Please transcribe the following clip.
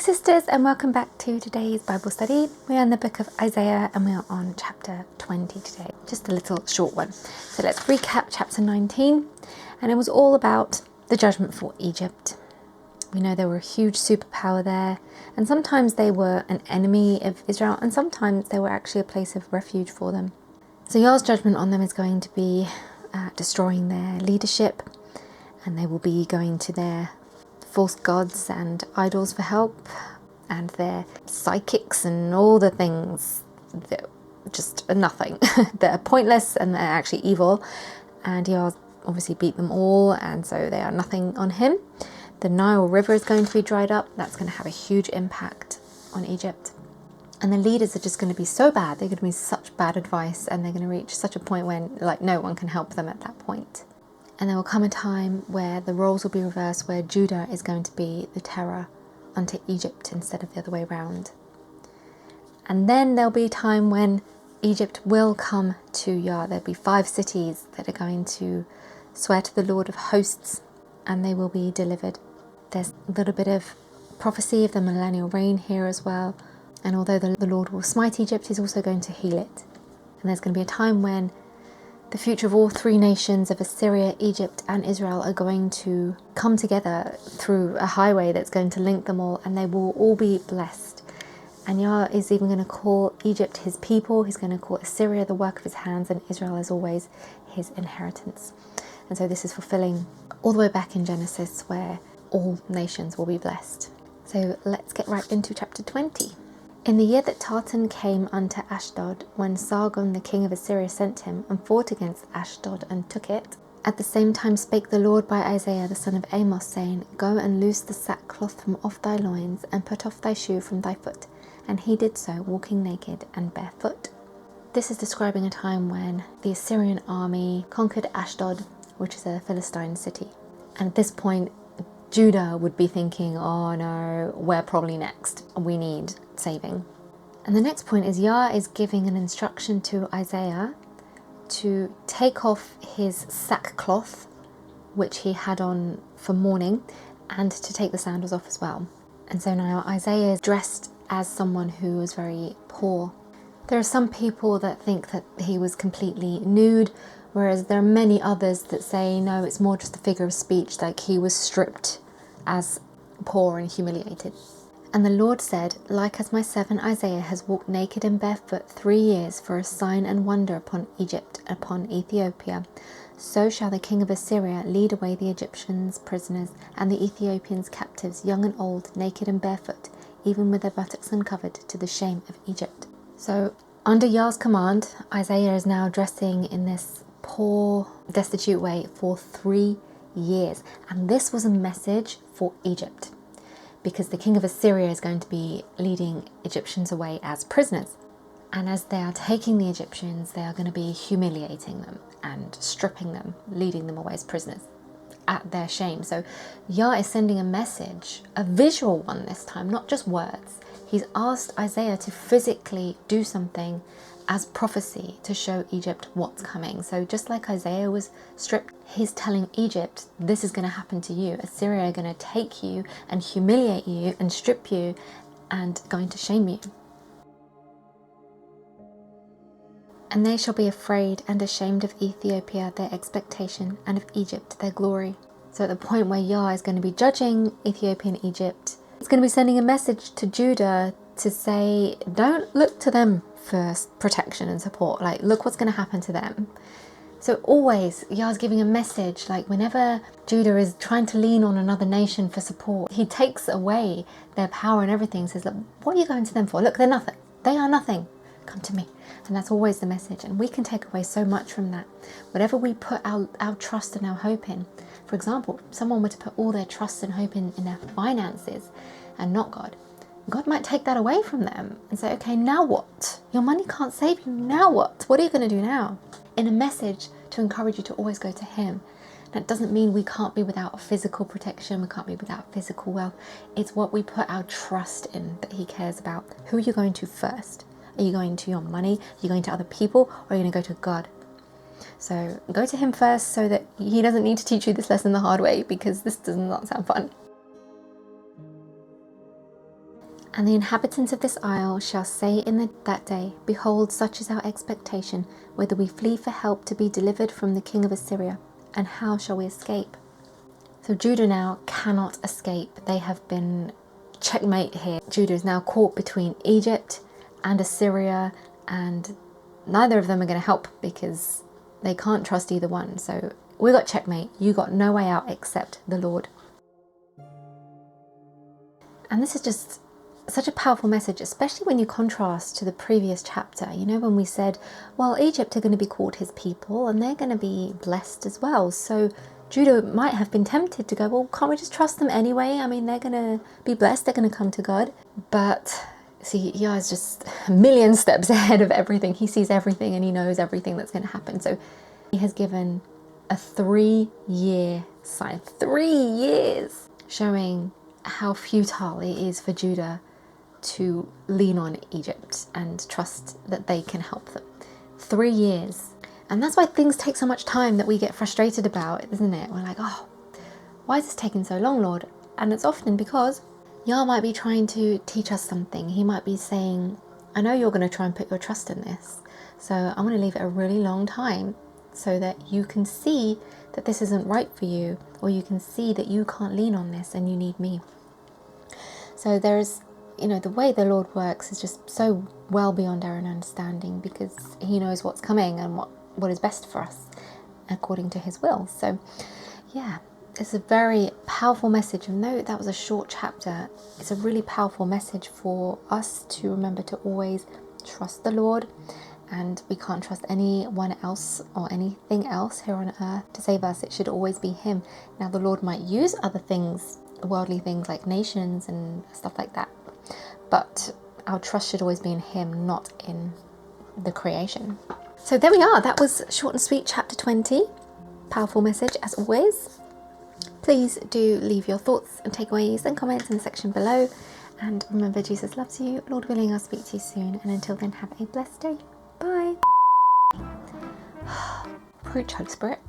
sisters, and welcome back to today's Bible study. We are in the book of Isaiah and we are on chapter 20 today. Just a little short one. So let's recap chapter 19. And it was all about the judgment for Egypt. We know they were a huge superpower there, and sometimes they were an enemy of Israel, and sometimes they were actually a place of refuge for them. So YAH's judgment on them is going to be destroying their leadership, and they will be going to their false gods and idols for help, and their psychics and all the things that just are nothing. They're pointless and they're actually evil, and YAH obviously beat them all, and so they are nothing on him. The Nile River is going to be dried up. That's going to have a huge impact on Egypt. And the leaders are just going to be so bad. They're going to be such bad advice, and they're going to reach such a point when no one can help them at that point. And there will come a time where the roles will be reversed, where Judah is going to be the terror unto Egypt instead of the other way around. And then there'll be a time when Egypt will come to YAH. There'll be 5 cities that are going to swear to the Lord of hosts, and they will be delivered. There's a little bit of prophecy of the millennial reign here as well. And although the Lord will smite Egypt, he's also going to heal it. And there's going to be a time when the future of all 3 nations of Assyria, Egypt and Israel are going to come together through a highway that's going to link them all, and they will all be blessed. And YAH is even going to call Egypt his people. He's going to call Assyria the work of his hands, and Israel is always his inheritance. And so this is fulfilling all the way back in Genesis, where all nations will be blessed. So let's get right into chapter 20. In the year that Tartan came unto Ashdod, when Sargon the king of Assyria sent him, and fought against Ashdod and took it, at the same time spake the Lord by Isaiah the son of Amos, saying, Go and loose the sackcloth from off thy loins, and put off thy shoe from thy foot. And he did so, walking naked and barefoot. This is describing a time when the Assyrian army conquered Ashdod, which is a Philistine city. And at this point, Judah would be thinking, oh no, we're probably next. We need saving. And the next point is YAH is giving an instruction to Isaiah to take off his sackcloth, which he had on for mourning, and to take the sandals off as well. And so now Isaiah is dressed as someone who was very poor. There are some people that think that he was completely nude, whereas there are many others that say, no, it's more just a figure of speech, like he was stripped as poor and humiliated. And the Lord said, Like as my servant Isaiah has walked naked and barefoot 3 years for a sign and wonder upon Egypt, upon Ethiopia, so shall the king of Assyria lead away the Egyptians prisoners, and the Ethiopians captives, young and old, naked and barefoot, even with their buttocks uncovered, to the shame of Egypt. So under YAH's command, Isaiah is now dressing in this poor, destitute way for 3 years. And this was a message for Egypt, because the king of Assyria is going to be leading Egyptians away as prisoners. And as they are taking the Egyptians, they are going to be humiliating them and stripping them, leading them away as prisoners at their shame. So YAH is sending a message, a visual one this time, not just words. He's asked Isaiah to physically do something as prophecy to show Egypt what's coming. So just like Isaiah was stripped, he's telling Egypt, this is going to happen to you. Assyria are going to take you and humiliate you and strip you and going to shame you. And they shall be afraid and ashamed of Ethiopia, their expectation, and of Egypt, their glory. So at the point where YAH is going to be judging Ethiopia and Egypt, he's going to be sending a message to Judah to say, don't look to them for protection and support. Look what's going to happen to them. So always YAH's giving a message, whenever Judah is trying to lean on another nation for support, he takes away their power and everything, says, look, what are you going to them for? Look, they're nothing. They are nothing. Come to me. And that's always the message. And we can take away so much from that. Whatever we put our trust and our hope in. For example, if someone were to put all their trust and hope in their finances and not God, God might take that away from them and say, okay, now what? Your money can't save you. Now what? What are you going to do now? In a message to encourage you to always go to him. That doesn't mean we can't be without physical protection. We can't be without physical wealth. It's what we put our trust in that he cares about. Who are you going to first? Are you going to your money? Are you going to other people? Or are you going to go to God? So go to him first so that he doesn't need to teach you this lesson the hard way, because this does not sound fun. And the inhabitants of this isle shall say in that day, Behold, such is our expectation, whether we flee for help to be delivered from the king of Assyria, and how shall we escape? So Judah now cannot escape. They have been checkmate here. Judah is now caught between Egypt and Assyria, and neither of them are going to help because they can't trust either one. So we got checkmate. You got no way out except the Lord. And this is just such a powerful message, especially when you contrast to the previous chapter. You know, when we said, well, Egypt are going to be called his people and they're going to be blessed as well. So Judah might have been tempted to go, well, can't we just trust them anyway? I mean, they're going to be blessed. They're going to come to God. But see, YAH is just a million steps ahead of everything. He sees everything and he knows everything that's going to happen. So he has given a 3-year sign, 3 years, showing how futile it is for Judah to lean on Egypt and trust that they can help them. 3 years. And that's why things take so much time that we get frustrated about, isn't it? We're like, oh, why is this taking so long, Lord? And it's often because YAH might be trying to teach us something. He might be saying, I know you're going to try and put your trust in this, so I'm going to leave it a really long time so that you can see that this isn't right for you, or you can see that you can't lean on this and you need me. So there's, you know, the way the Lord works is just so well beyond our own understanding, because he knows what's coming and what is best for us according to his will. So yeah, it's a very powerful message. And though that was a short chapter, it's a really powerful message for us to remember to always trust the Lord, and we can't trust anyone else or anything else here on earth to save us. It should always be him. Now the Lord might use other things, worldly things like nations and stuff like that, but our trust should always be in him, not in the creation. So there we are. That was short and sweet, chapter 20. Powerful message as always. Please do leave your thoughts and takeaways and comments in the section below. And remember, Jesus loves you. Lord willing, I'll speak to you soon. And until then, have a blessed day. Bye. Preach, Holy Spirit.